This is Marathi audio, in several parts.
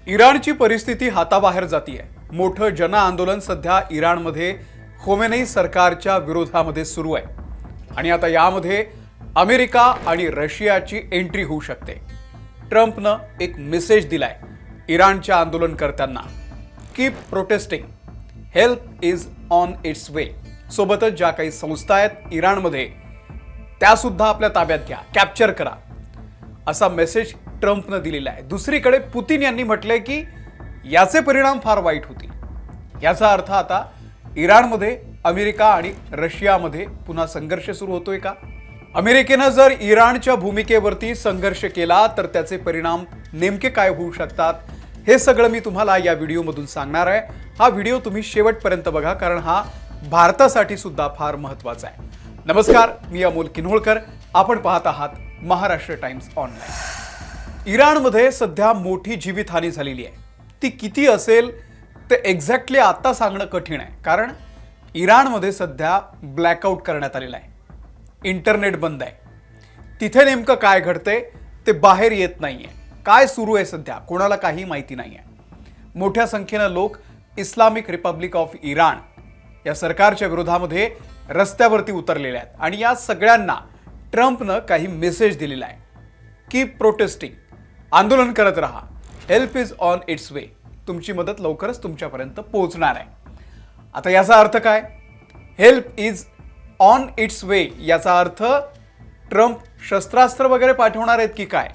इराणची परिस्थिती हाताबाहेर जातीये। मोठं जन आंदोलन सध्या इराणमध्ये खोमेनी सरकारच्या विरोधामध्ये सुरू आहे आणि आता यामध्ये अमेरिका आणि रशियाची एंट्री होऊ शकते। ट्रम्पनं एक मेसेज दिलाय इराणच्या आंदोलनकर्त्यांना, keep protesting, help is on its way. सोबतच ज्या काही संस्था आहेत इराणमध्ये त्या सुद्धा आपल्या ताब्यात घ्या, कॅप्चर करा, असा मेसेज ट्रम्पनं दिलेला आहे। दुसरीकडे पुतिन यांनी म्हटलंय की याचे परिणाम फार वाईट होतील। याचा अर्थ आता इराणमध्ये अमेरिका आणि रशियामध्ये पुन्हा संघर्ष सुरू होतोय का? अमेरिकेनं जर इराणच्या भूमिकेवरती संघर्ष केला तर त्याचे परिणाम नेमके काय होऊ शकतात, हे सगळं मी तुम्हाला या व्हिडिओमधून सांगणार आहे। हा व्हिडिओ तुम्ही शेवटपर्यंत बघा, कारण हा भारतासाठी सुद्धा फार महत्त्वाचा आहे। नमस्कार, मी अमोल किन्होळकर, आपण पाहत आहात महाराष्ट्र टाइम्स ऑनलाईन। इराणमध्ये सध्या मोठी जीवितहानी झालेली आहे। ती किती असेल ते एक्झॅक्टली आता सांगणं कठीण आहे, कारण इराणमध्ये सध्या ब्लॅकआउट करण्यात आलेला आहे। इंटरनेट बंद आहे। तिथे नेमकं काय घडतंय ते बाहेर येत नाहीये। काय सुरू आहे सध्या कोणाला काही माहिती नाहीये। मोठ्या संख्येने लोक इस्लामिक रिपब्लिक ऑफ इराण या सरकारच्या विरोधामध्ये रस्त्यावरती उतरलेले आहेत आणि या सगळ्यांना ट्रम्पनं काही मेसेज दिलेला आहे, कीप प्रोटेस्टिंग, आंदोलन करत रहा, हेल्प इज ऑन इट्स वे, तुमची मदत लवकरच तुमच्यापर्यंत पोहोचणार आहे। आता याचा अर्थ काय? हेल्प इज ऑन इट्स वे याचा अर्थ ट्रम्प शस्त्रास्त्र वगैरे पाठवणार आहेत की काय,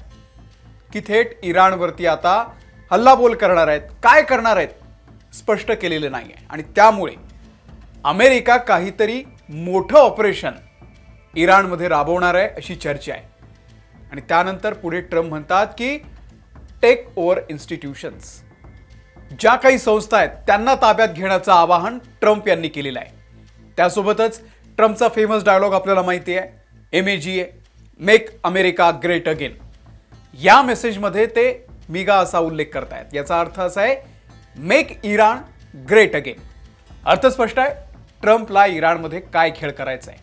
की थेट इराणवरती आता हल्लाबोल करणार आहेत, काय करणार आहेत स्पष्ट केलेलं नाहीये। आणि त्यामुळे अमेरिका काहीतरी मोठं ऑपरेशन इराणमध्ये राबवणार आहे अशी चर्चा आहे। आणि त्यानंतर पुढे ट्रम्प म्हणतात की टेक ओव्हर इन्स्टिट्यूशन्स, ज्या काही संस्था आहेत त्यांना ताब्यात घेण्याचं आवाहन ट्रम्प यांनी केलेलं आहे। त्यासोबतच ट्रम्पचा फेमस डायलॉग आपल्याला माहिती आहे, MAGA, make America great again. या मेसेजमध्ये ते मिगा असा उल्लेख करतायत। याचा अर्थ असा आहे, मेक इराण ग्रेट अगेन। अर्थ स्पष्ट आहे, ट्रम्पला इराणमध्ये काय खेळ करायचा आहे।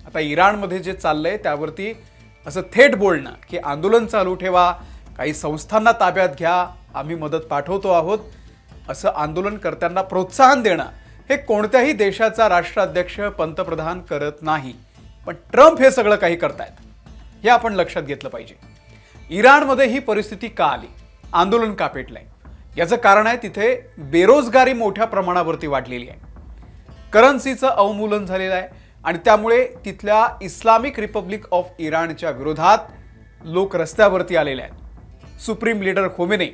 आता इराणमध्ये जे चाललंय त्यावरती असं थेट बोलणं की आंदोलन चालू ठेवा, काही संस्थांना ताब्यात घ्या, आम्ही मदत पाठवतो आहोत, असं आंदोलनकर्त्यांना प्रोत्साहन देणं हे कोणत्याही देशाचा राष्ट्राध्यक्ष पंतप्रधान करत नाही। पण ट्रम्प हे सगळं काही करतायत, हे आपण लक्षात घेतलं पाहिजे। इराणमध्ये ही परिस्थिती का आली, आंदोलन का पेटलंय, याचं कारण आहे तिथे बेरोजगारी मोठ्या प्रमाणावरती वाढलेली आहे, करन्सीचं अवमूल्यन झालेलं आहे आणि त्यामुळे तिथल्या इस्लामिक रिपब्लिक ऑफ इराणच्या विरोधात लोक रस्त्यावरती आलेले आहेत। सुप्रीम लीडर खोमेनी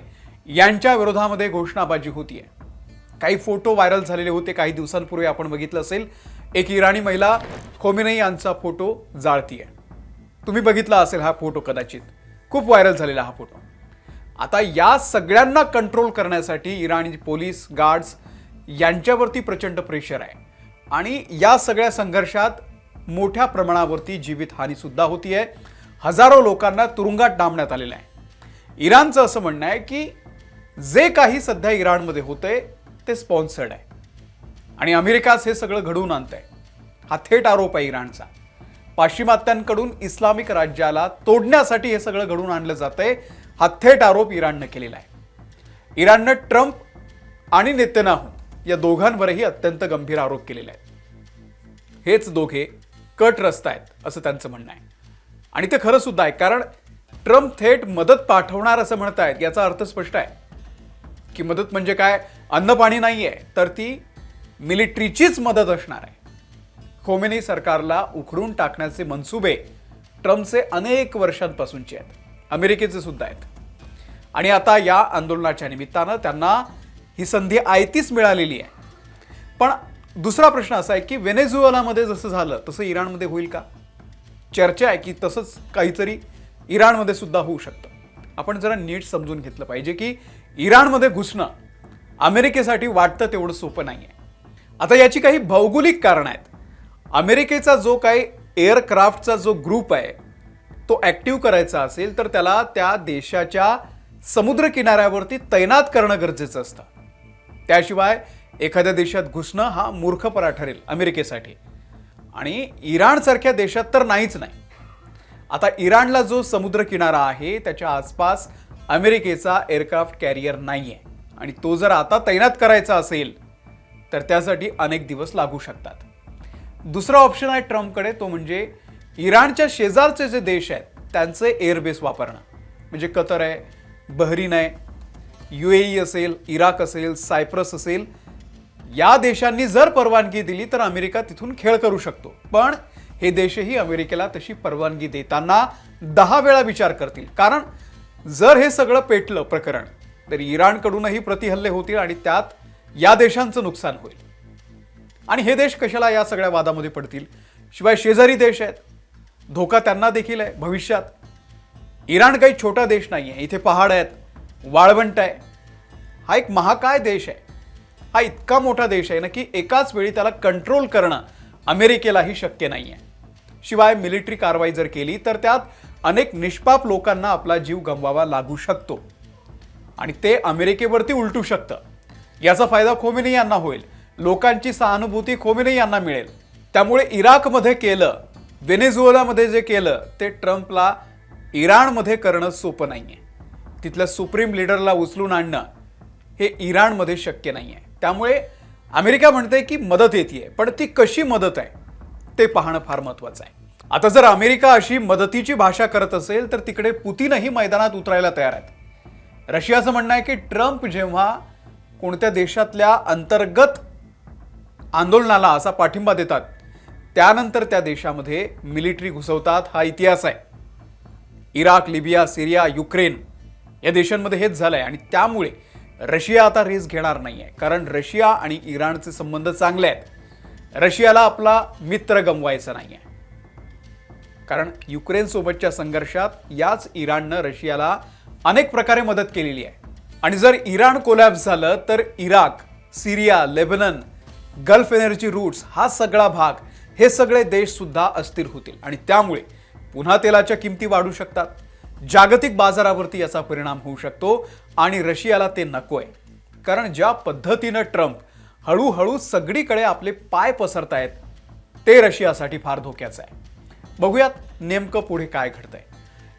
यांच्या विरोधामध्ये घोषणाबाजी होतीये। काही फोटो व्हायरल झालेले होते काही दिवसांपूर्वी, आपण बघितलं असेल, एक इराणी महिला खोमेनी यांचा फोटो जाळतीये। तुम्ही बघितला असेल हा फोटो, कदाचित खूप व्हायरल झालेला हा फोटो। आता या सगळ्यांना कंट्रोल करण्यासाठी इराणी पोलीस गार्ड्स यांच्यावरती प्रचंड प्रेशर आहे आणि या सगळ्या संघर्षात मोठ्या प्रमाणावरती जीवितहानी सुद्धा होतीये। हजारो लोकांना तुरुंगात डांबण्यात आलेलं आहे। इराणचं असं म्हणणं आहे की जे काही सध्या इराणमध्ये होतंय ते स्पॉन्सर्ड आहे आणि अमेरिकाच हे सगळं घडवून आणतंय। हा थेट आरोप आहे इराणचा। पाश्चिमात्यांकडून इस्लामिक राज्याला तोडण्यासाठी हे सगळं घडवून आणलं जातंय, हा थेट आरोप इराणनं केलेला आहे। इराणनं ट्रम्प आणि नेतन्याहू या दोघांवरही अत्यंत गंभीर आरोप केलेले आहेत। हेच दोघे कट रस्ता आहेत असं त्यांचं म्हणणं आहे आणि ते खरं सुद्धा आहे, कारण ट्रम्प थेट मदत पाठवणार असं म्हणतायत। याचा अर्थ स्पष्ट आहे की मदत म्हणजे काय, अन्न पाणी नाहीये, तर ती मिलिटरीचीच मदत असणार आहे। खोमेनी सरकारला उखडून टाकण्याचे मनसुबे ट्रम्पचे अनेक वर्षांपासूनचे आहेत, अमेरिकेचे सुद्धा आहेत आणि आता या आंदोलनाच्या निमित्तानं त्यांना ही संधी आयतीच मिळालेली आहे। पण दुसरा प्रश्न असा आहे की व्हेनेझुएलामध्ये जसं झालं तसं इराणमध्ये होईल का? चर्चा आहे की तसंच काहीतरी इराणमध्ये सुद्धा होऊ शकतं। आपण जरा नीट समजून घेतलं पाहिजे की इराणमध्ये घुसणं अमेरिकेसाठी वाटतं तेवढं सोपं नाहीये। आता याची काही भौगोलिक कारणं आहेत। अमेरिकेचा जो काही एअरक्राफ्टचा जो ग्रुप आहे तो ॲक्टिव्ह करायचा असेल तर त्याला त्या देशाच्या समुद्र किनाऱ्यावरती तैनात करणं गरजेचं असतं। त्याशिवाय एखाद्या देशात घुसणं हा मूर्खपणा ठरेल अमेरिकेसाठी आणि इराणसारख्या देशात तर नाहीच नाही। आता इराणला जो समुद्र किनारा आहे त्याच्या आसपास अमेरिकेचा एअरक्राफ्ट कॅरियर नाहीये आणि तो जर आता तैनात करायचा असेल तर त्यासाठी अनेक दिवस लागू शकतात. दुसरा ऑप्शन आहे ट्रम्पकडे, तो म्हणजे इराणच्या शेजारचे जे देश आहेत त्यांचे एअरबेस वापरणं. म्हणजे कतर आहे, बहरीन आहे, UAE असेल, इराक असेल, सायप्रस असेल, या देशांनी जर परवानगी दिली तर अमेरिका तिथून खेळ करू शकतो. पण हे देशही अमेरिकेला तशी परवानगी देताना 10 वेळा विचार करतील. कारण जर हे सगळं पेटलं प्रकरण तर इराणकडूनही प्रतिहल्ले होतील आणि त्यात या देशांचं नुकसान होईल. आणि हे देश कशाला या सगळ्या वादामध्ये पडतील? शिवाय शेजारी देश आहेत, धोका त्यांना देखील आहे भविष्यात. इराण काही छोटा देश नाही आहे. इथे पहाड आहेत, वाळवंट आहे. हा एक महाकाय देश आहे. हा इतका मोठा देश आहे ना की एकाच वेळी त्याला कंट्रोल करणं अमेरिकेलाही शक्य नाही आहे. शिवाय मिलिटरी कारवाई जर केली तर त्यात अनेक निष्पाप लोकांना आपला जीव गमवावा लागू शकतो आणि ते अमेरिकेवरती उलटू शकतं. याचा फायदा खोमेनी यांना होईल. लोकांची सहानुभूती खोमेनी यांना मिळेल. त्यामुळे इराकमध्ये केलं, व्हेनेझुएलामध्ये जे केलं ते ट्रम्पला इराणमध्ये करणं सोपं नाहीये. तिथल्या सुप्रीम लीडरला उचलून आणणं हे इराणमध्ये शक्य नाहीये. त्यामुळे अमेरिका म्हणते की मदत येते, पण ती कशी मदत आहे ते पाहणं फार महत्त्वाचं आहे. आता जर अमेरिका अशी मदतीची भाषा करत असेल तर तिकडे पुतिनही मैदानात उतरायला तयार आहेत. रशियाचं म्हणणं आहे की ट्रम्प जेव्हा कोणत्या देशातल्या अंतर्गत आंदोलनाला असा पाठिंबा देतात त्यानंतर त्या देशामध्ये मिलिटरी घुसवतात. हा इतिहास आहे. इराक, लिबिया, सिरिया, युक्रेन या देशांमध्ये हेच झालंय आणि त्यामुळे रशिया आता रिस्क घेणार नाहीये. कारण रशिया आणि इराणचे संबंध चांगले आहेत. रशियाला आपला मित्र गमवायचा नाहीये. कारण युक्रेन सोबतच्या संघर्षात याच इराणनं रशियाला अनेक प्रकारे मदत केलेली आहे. आणि जर इराण कोलॅप्स झालं तर इराक, सिरिया, लेबनन, गल्फ एनर्जी रूट्स हा सगळा भाग, हे सगळे देश सुद्धा अस्थिर होतील आणि त्यामुळे पुन्हा तेलाच्या किमती वाढू शकतात. जागतिक बाजारावरती याचा परिणाम होऊ शकतो आणि रशियाला ते नकोय. कारण ज्या पद्धतीनं ट्रम्प हळूहळू सगळीकडे आपले पाय पसरतायत ते रशियासाठी फार धोक्याचं आहे. बघूयात नेमकं पुढे काय घडतंय.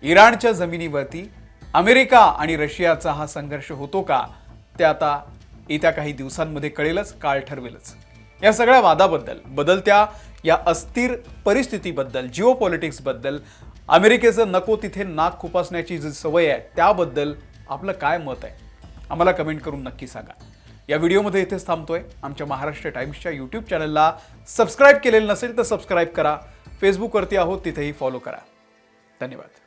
इराणच्या जमिनीवरती अमेरिका आणि रशियाचा हा संघर्ष होतो का ते आता येत्या काही दिवसांमध्ये कळेलच, काळ ठरवेलच. या सगळ्या वादाबद्दल, बदलत्या या अस्थिर परिस्थितीबद्दल, जिओपॉलिटिक्सबद्दल, अमेरिकेचं नको तिथे नाक खुपसण्याची जी सवय आहे त्याबद्दल आपलं काय मत आहे आम्हाला कमेंट करून नक्की सांगा. या व्हिडिओमध्ये इथेच थांबतोय. आमच्या महाराष्ट्र टाइम्सच्या यूट्यूब चॅनलला सबस्क्राईब केलेलं नसेल तर सबस्क्राईब करा. फेसबुकवरती आहोत, तिथेही फॉलो करा. धन्यवाद.